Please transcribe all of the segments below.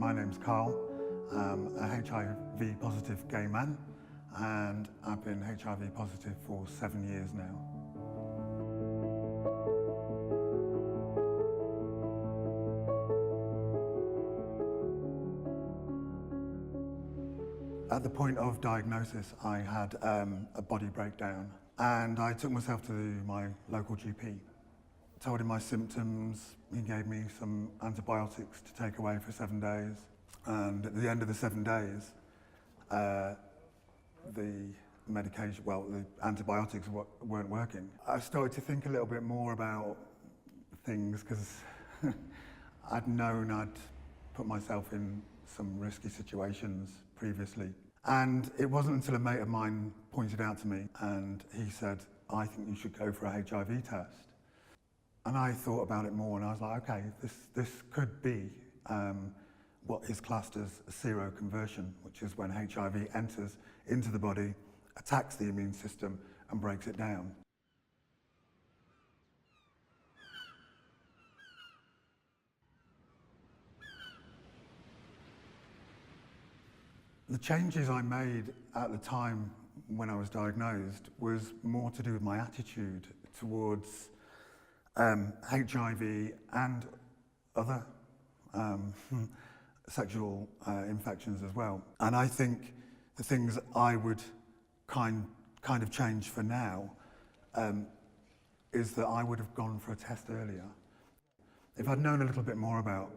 My name's Carl. I'm a HIV positive gay man, and I've been HIV positive for 7 years now. At the point of diagnosis, I had a body breakdown, and I took myself to my local GP. Told him my symptoms. He gave me some antibiotics to take away for 7 days, and at the end of the 7 days, the medication, well, the antibiotics weren't working. I started to think a little bit more about things because I'd known I'd put myself in some risky situations previously. And it wasn't until a mate of mine pointed out to me and he said, I think you should go for a HIV test. And I thought about it more and I was like, okay, this could be what is classed as seroconversion, which is when HIV enters into the body, attacks the immune system and breaks it down. The changes I made at the time when I was diagnosed was more to do with my attitude towards HIV and other sexual infections as well. And I think the things I would kind of change for now is that I would have gone for a test earlier. If I'd known a little bit more about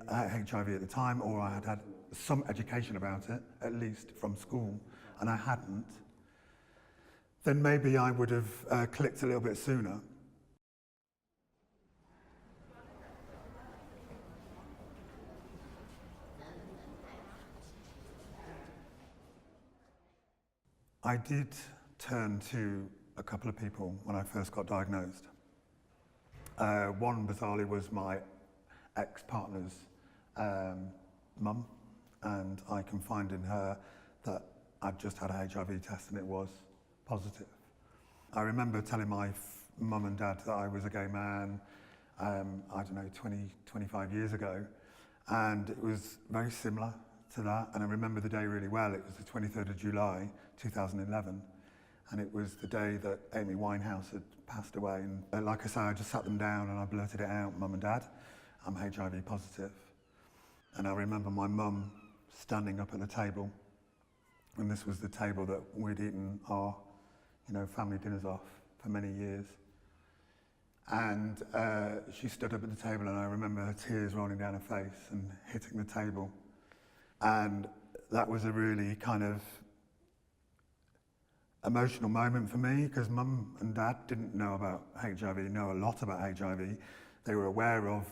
HIV at the time, or I had had some education about it, at least from school, and I hadn't, then maybe I would have clicked a little bit sooner. I did turn to a couple of people when I first got diagnosed. One, bizarrely, was my ex-partner's mum, and I confided in her that I'd just had a HIV test and it was positive. I remember telling my mum and dad that I was a gay man, I don't know, 25 years ago, and it was very similar to that. And I remember the day really well. It was the 23rd of July 2011, and it was the day that Amy Winehouse had passed away. And like I say, I just sat them down and I blurted it out, Mum and Dad, I'm HIV positive. And I remember my mum standing up at the table, and this was the table that we'd eaten our family dinners off for many years. And she stood up at the table, and I remember her tears rolling down her face and hitting the table. And that was a really kind of emotional moment for me, because Mum and Dad didn't know about HIV, know a lot about HIV. They were aware of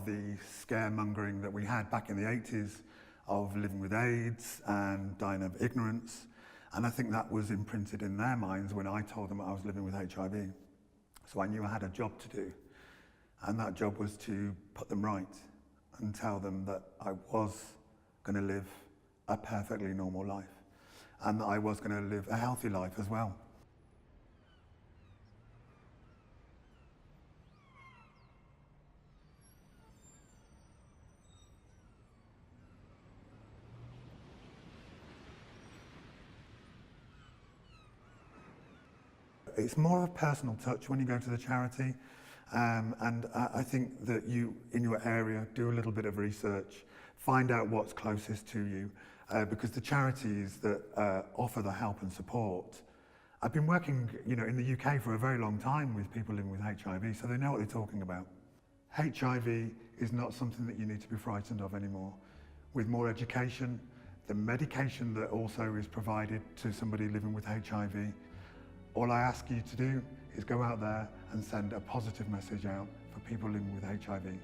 the scaremongering that we had back in the 80s of living with AIDS and dying of ignorance. And I think that was imprinted in their minds when I told them I was living with HIV. So I knew I had a job to do. And that job was to put them right and tell them that I was going to live a perfectly normal life, and that I was going to live a healthy life as well. It's more of a personal touch when you go to the charity, and I think that you, in your area, do a little bit of research, find out what's closest to you, because the charities that offer the help and support, I've been working in the UK for a very long time with people living with HIV, so they know what they're talking about. HIV is not something that you need to be frightened of anymore. With more education, the medication that also is provided to somebody living with HIV, all I ask you to do is go out there and send a positive message out for people living with HIV.